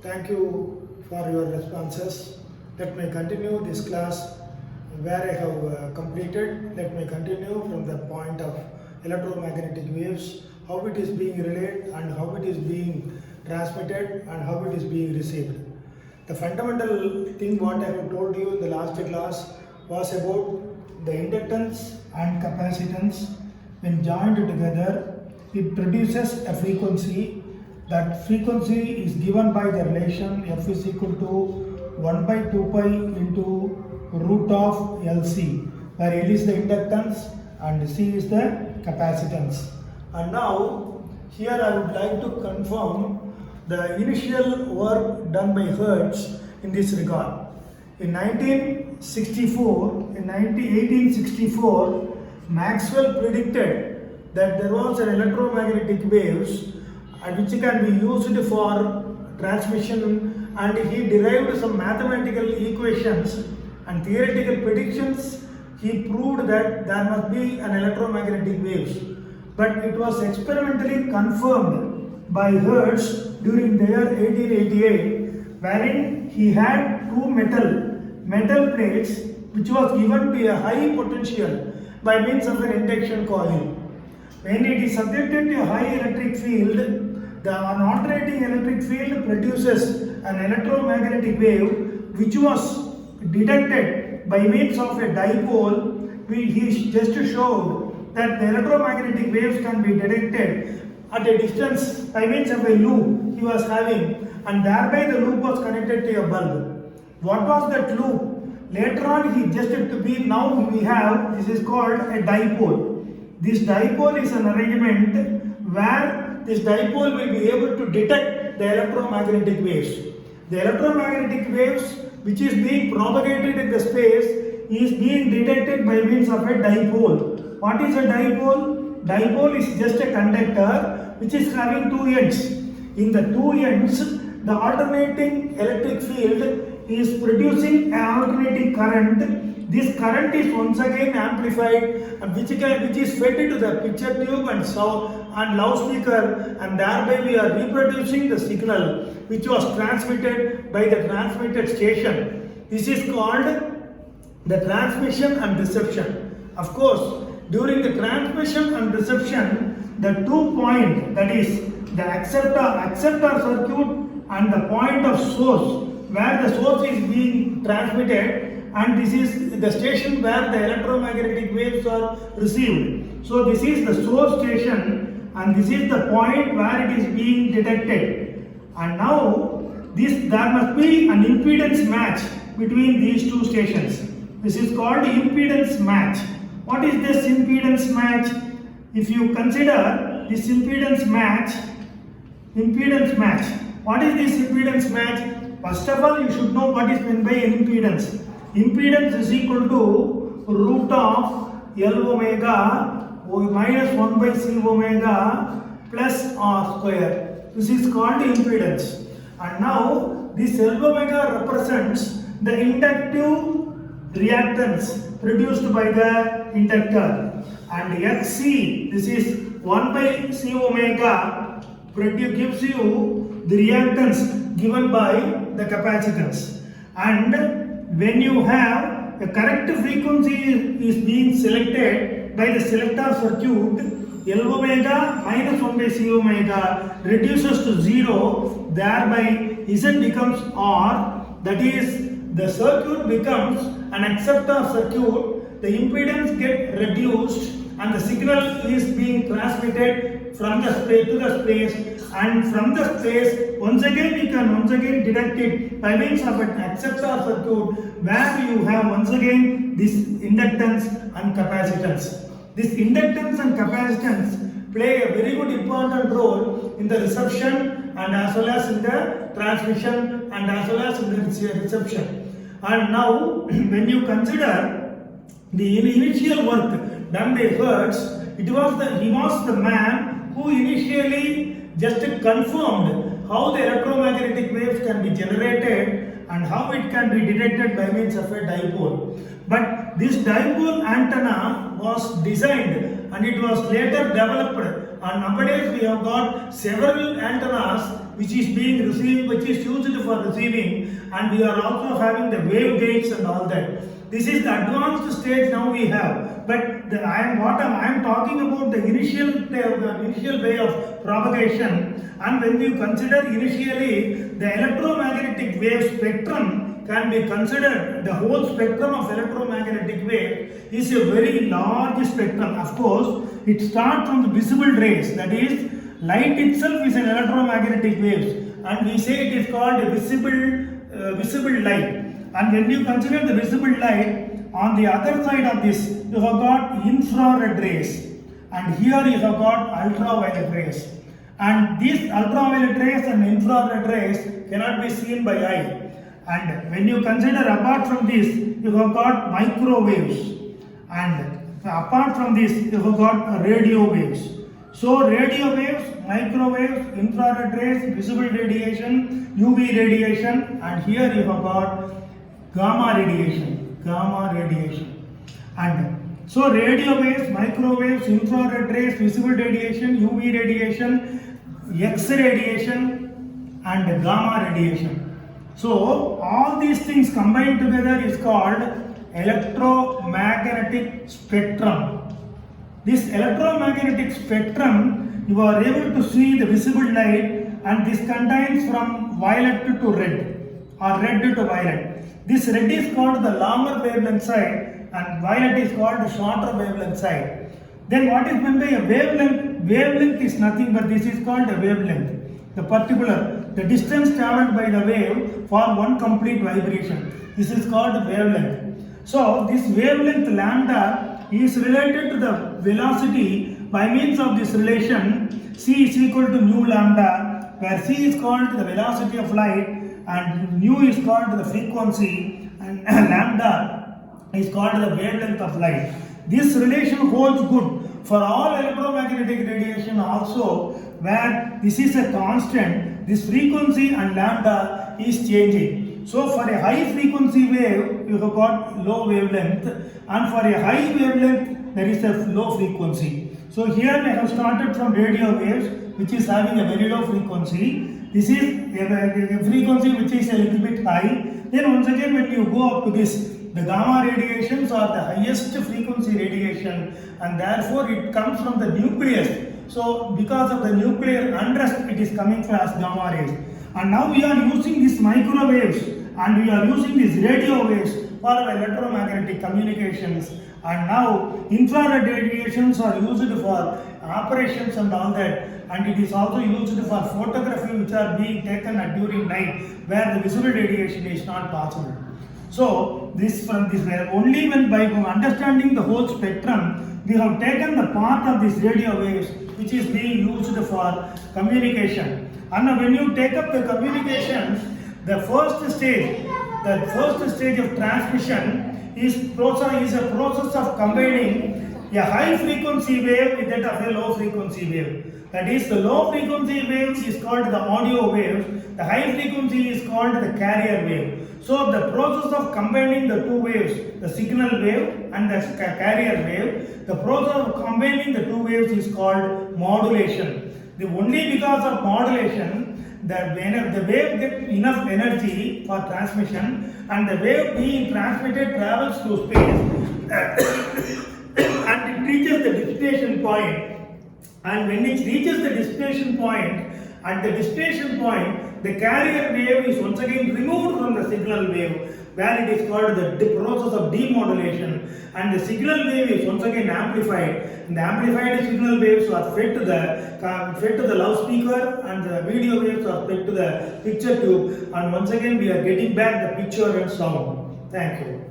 Thank you for your responses. Let me continue this class where I have completed. Let me continue from the point of electromagnetic waves, how it is being relayed and how it is being transmitted and how it is being received. The fundamental thing what I have told you in the last class was about the inductance and capacitance. When joined together, it produces a frequency. That frequency is given by the relation F is equal to 1 by 2 pi into root of LC, where L is the inductance and C is the capacitance. And now here I would like to confirm the initial work done by Hertz in this regard. In 1864, Maxwell predicted that there was an electromagnetic waves which can be used for transmission, and he derived some mathematical equations and theoretical predictions. He proved that there must be an electromagnetic waves, but it was experimentally confirmed by Hertz during the year 1888, wherein he had two metal plates which was given to a high potential by means of an induction coil. When it is subjected to a high electric field, an alternating electric field produces an electromagnetic wave which was detected by means of a dipole. He just showed that the electromagnetic waves can be detected at a distance by means of a loop he was having, and thereby the loop was connected to a bulb. What was that loop? Later on now we have, this is called a dipole. This dipole is an arrangement where this dipole will be able to detect the electromagnetic waves. The electromagnetic waves which is being propagated in the space is being detected by means of a dipole. What is a dipole? Dipole is just a conductor which is having two ends. In the two ends, the alternating electric field is producing an alternating current. This current is once again amplified, which is fed into the picture tube and loudspeaker, and thereby we are reproducing the signal which was transmitted by the transmitted station. This is called the transmission and reception. Of course, during the transmission and reception, the 2 point, that is the acceptor circuit and the point of source, where the source is being transmitted, and this is the station where the electromagnetic waves are received. So this is the source station and this is the point where it is being detected. And now there must be an impedance match between these two stations. This is called impedance match. What is this impedance match? If you consider this impedance match, what is this impedance match? First of all, you should know what is meant by an impedance. Impedance is equal to root of L omega minus 1 by C omega plus R square. This is called impedance. And now this L omega represents the inductive reactance produced by the inductor, and Xc, this is 1 by C omega, gives you the reactance given by the capacitance. And when you have a correct frequency is being selected by the selector circuit, L omega minus 1 by C omega reduces to 0, thereby Z becomes R, that is the circuit becomes an acceptor circuit, the impedance gets reduced and the signal is being transmitted from the space to the space, and from the space once again detect it by means of an acceptor circuit where you have once again this inductance and capacitance. This inductance and capacitance play a very good important role in the reception and as well as in the transmission and as well as in the reception. And now when you consider the initial work done by Hertz, he was the man who initially just confirmed how the electromagnetic waves can be generated and how it can be detected by means of a dipole. But this dipole antenna was designed and it was later developed And nowadays we have got several antennas which is being received, which is used for receiving, and we are also having the wave gates and all that. This is the advanced stage now we have. But I am talking about the initial way of propagation. And when you consider initially the electromagnetic wave spectrum can be considered, the whole spectrum of electromagnetic wave is a very large spectrum. Of course, it starts from the visible rays, that is, light itself is an electromagnetic wave, and we say it is called a visible light. And when you consider the visible light, on the other side of this, you have got infrared rays, and here you have got ultraviolet rays. And these ultraviolet rays and infrared rays cannot be seen by eye. And when you consider apart from this, you have got microwaves, and apart from this, you have got radio waves. So radio waves, microwaves, infrared rays, visible radiation, UV radiation, and here you have got gamma radiation. And so radio waves, microwaves, infrared rays, visible radiation, UV radiation, X radiation, and gamma radiation. So all these things combined together is called electromagnetic spectrum. This electromagnetic spectrum, you are able to see the visible light, and this contains from violet to red or red to violet. This red is called the longer wavelength side and violet is called the shorter wavelength side. Then what is meant by a wavelength? Wavelength is nothing but this is called a wavelength. The distance traveled by the wave for one complete vibration. This is called wavelength. So this wavelength lambda is related to the velocity by means of this relation c is equal to nu lambda, where c is called the velocity of light and nu is called the frequency and lambda is called the wavelength of light. This relation holds good for all electromagnetic radiation also, where this is a constant, this frequency and lambda is changing. So for a high frequency wave, you have got low wavelength, and for a high wavelength, there is a low frequency. So here we have started from radio waves, which is having a very low frequency. This is a frequency which is a little bit high. Then once again, when you go up to this, the gamma radiations are the highest frequency radiation, and therefore it comes from the nucleus. So because of the nuclear unrest, it is coming as gamma rays. And now we are using these microwaves and we are using these radio waves for our electromagnetic communications. And now infrared radiations are used for operations and all that, and it is also used for photography, which are being taken at during night where the visible radiation is not possible. So this only when by understanding the whole spectrum, we have taken the part of these radio waves which is being used for communication. And when you take up the communications, the first stage of transmission is a process of combining a high frequency wave with that of a low frequency wave. That is, the low frequency wave is called the audio wave, the high frequency is called the carrier wave. So the process of combining the two waves, the signal wave and the carrier wave, the process of combining the two waves is called modulation. Only because of modulation, the wave gets enough energy for transmission, and the wave being transmitted travels through space and it reaches the destination point. And when it reaches the destination point, at the destination point, the carrier wave is once again removed from the signal wave, where it is called the process of demodulation, and the signal wave is once again amplified. And the amplified signal waves are fed to the loudspeaker, and the video waves are fed to the picture tube, and once again we are getting back the picture and sound. Thank you.